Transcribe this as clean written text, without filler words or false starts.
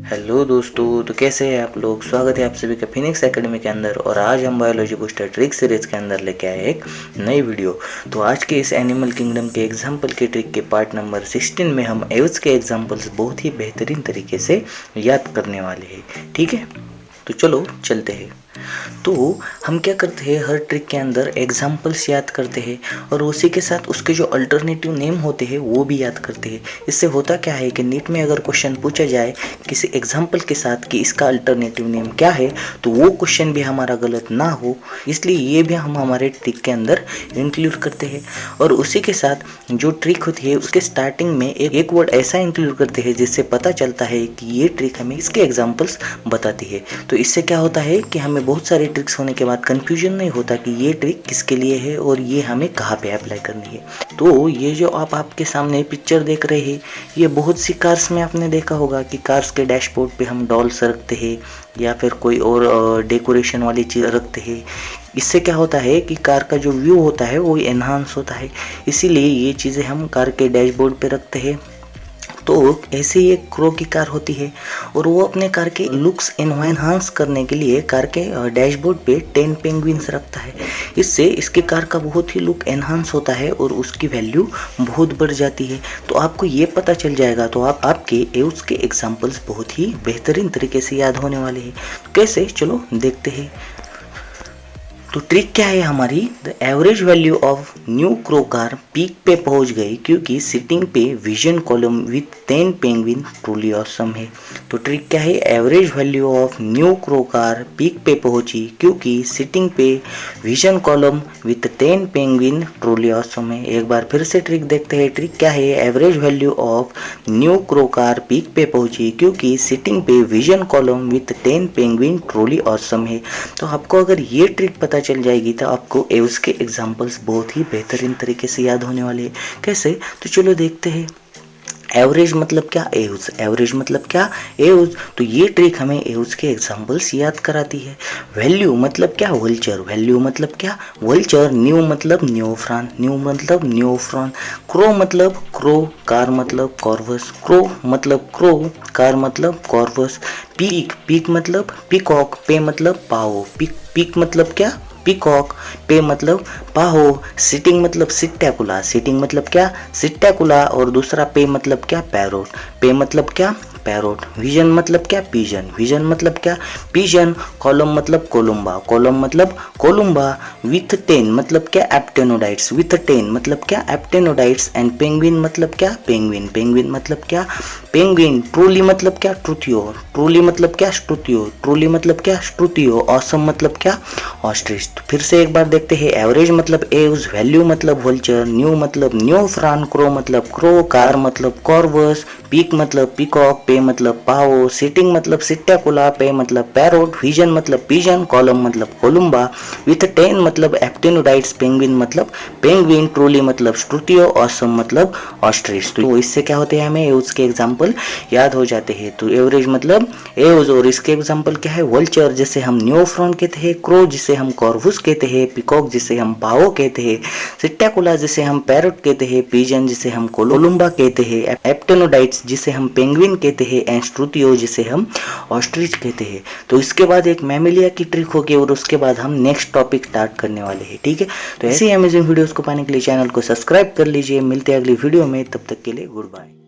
Hello दोस्तों, तो कैसे हैं आप लोग। स्वागत है आप सभी का फिनिक्स एकेडमी के अंदर। और आज हम बायोलॉजी बूस्टर ट्रिक सीरीज के अंदर लेके आए एक नई वीडियो। तो आज के इस एनिमल किंगडम के एग्जाम्पल के ट्रिक के पार्ट नंबर 16 में हम एव्स के एग्जाम्पल्स बहुत ही बेहतरीन तरीके से याद करने वाले हैं। ठीक है, तो चलो चलते हैं। तो हम क्या करते हैं, हर ट्रिक के अंदर एग्जाम्पल्स याद करते हैं और उसी के साथ उसके जो अल्टरनेटिव नेम होते हैं वो भी याद करते हैं। इससे होता क्या है कि नीट में अगर क्वेश्चन पूछा जाए किसी एग्जाम्पल के साथ कि इसका अल्टरनेटिव नेम क्या है, तो वो क्वेश्चन भी हमारा गलत ना हो, इसलिए ये भी हम हमारे ट्रिक के अंदर इंक्लूड करते हैं। और उसी के साथ जो ट्रिक होती है उसके स्टार्टिंग में एक वर्ड ऐसा इंक्लूड करते हैं जिससे पता चलता है कि ये ट्रिक हमें इसके एग्जाम्पल्स बताती है। तो इससे क्या होता है कि हमें बहुत सारे ट्रिक्स होने के बाद कंफ्यूजन नहीं होता कि ये ट्रिक किसके लिए है और ये हमें कहाँ पे अप्लाई करनी है। तो ये जो आप आपके सामने पिक्चर देख रहे हैं, ये बहुत सी कार्स में आपने देखा होगा कि कार्स के डैशबोर्ड पे हम डॉल्स रखते हैं या फिर कोई और डेकोरेशन वाली चीज़ रखते हैं। इससे क्या होता है कि कार का जो व्यू होता है वो एनहांस होता है, इसीलिए ये चीज़ें हम कार के डैशबोर्ड पे रखते हैं। तो ऐसे ही एक क्रो की कार होती है और वो अपने कार के लुक्स एनहांस करने के लिए कार के डैशबोर्ड पे 10 पेंगुइन्स रखता है। इससे इसके कार का बहुत ही लुक एनहांस होता है और उसकी वैल्यू बहुत बढ़ जाती है। तो आपको ये पता चल जाएगा, तो आपके एव्स के एग्जाम्पल्स बहुत ही बेहतरीन तरीके से याद होने वाले हैं। कैसे, चलो देखते हैं। तो ट्रिक क्या है हमारी, the average value of new crow car peak पे पहुंच गई क्योंकि सिटिंग पे vision column with 10 penguin truly awesome है। तो ट्रिक क्या है, average value of new crow car peak पे पहुंची क्योंकि सिटिंग पे vision column with 10 penguin truly awesome है। एक बार फिर से ट्रिक देखते हैं। ट्रिक क्या है, average value of new crow car peak पे पहुंची क्योंकि सिटिंग पे vision column with 10 penguin truly awesome है। तो आपको अगर ये ट्रिक पता चल जाएगी तो आपको एव्स के एग्जाम्पल्स बहुत ही बेहतरीन तरीके से याद होने वाले हैं। कैसे, तो चलो देखते हैं। एवरेज मतलब क्या, एव्स। एवरेज मतलब क्या, एव्स। तो ये ट्रिक हमें एव्स के एग्जाम्पल्स याद कराती है। वैल्यू मतलब क्या, वल्चर। वैल्यू मतलब क्या, वल्चर। न्यू मतलब न्यूफ्रॉन। न्यू मतलब न्यूफ्रॉन। क्रो मतलब क्रो। कार मतलब कॉर्वस। क्रो मतलब क्रो। कार मतलब कॉर्वस। पीक। पीक मतलब पीकॉक। पे मतलब पाओ। पीक मतलब क्या, पीकॉक। पे मतलब पाहो। सिटिंग मतलब सिट्टैकुला। सिटिंग मतलब क्या, सिट्टैकुला। और दूसरा पे मतलब क्या, पैरोट। पे मतलब क्या, पैरोट। विजन मतलब क्या, पिजन। विजन मतलब क्या, पिजन। कॉलम मतलब कोलुम्बा। कॉलम मतलब कोलुम्बा। विथ 10 मतलब क्या, एप्टेनोडाइट्स। विथ 10 मतलब क्या, एप्टेनोडाइट्स। एंड पेंगुइन मतलब क्या, पेंगुइन। पेंगुइन मतलब क्या, पेंगुइन। ट्रूली मतलब क्या, श्रुतियो। ट्रूली मतलब क्या, श्रुतियो। ट्रूली मतलब क्या, श्रुतियो। ऑसम मतलब क्या, ऑस्ट्रिच। फिर से एक बार देखते हैं। एवरेज मतलब एव्स। वैल्यू मतलब वल्चर। न्यू मतलब न्यूफ्रॉन। क्रो मतलब क्रो। कार मतलब कॉर्वस। पीक मतलब पीकॉक। पे मतलब पाओ। सिटिंग मतलब सिट्टैकुला। पे मतलब पैरोट। विजन मतलब पिजन। कॉलम मतलब कोलुम्बा। विथ 10 मतलब एप्टेनोडाइट्स। पेंगुइन मतलब पेंगुइन। ट्रूली मतलब श्रुतियो। ऑसम मतलब ऑस्ट्रिच। तो इससे क्या होते हैं, हमें एव्स के एग्जाम्पल याद हो जाते हैं। तो एवरेज मतलब एव्स और इसके एग्जाम्पल क्या है, वल्चर जिसे हम न्यूफ्रॉन कहते हैं, क्रो जिसे हम कॉर्वस कहते हैं, पिकॉक जिसे हम पाओ कहते हैं, सिट्टैकुला जिसे हम पैरोट कहते हैं, पिजन जिसे हम कोलुम्बा कहते हैं, एप्टेनोडाइट्स जिसे हम पेंगुइन कहते हैं, एंड श्रुतियो जिसे हम ऑस्ट्रिच कहते हैं। तो इसके बाद एक मैमेलिया की ट्रिक होगी और उसके बाद हम नेक्स्ट टॉपिक स्टार्ट करने वाले हैं। ठीक है, तो ऐसी अमेजिंग वीडियोस को पाने के लिए चैनल को सब्सक्राइब कर लीजिए। मिलते हैं अगली वीडियो में, तब तक के लिए गुड बाय।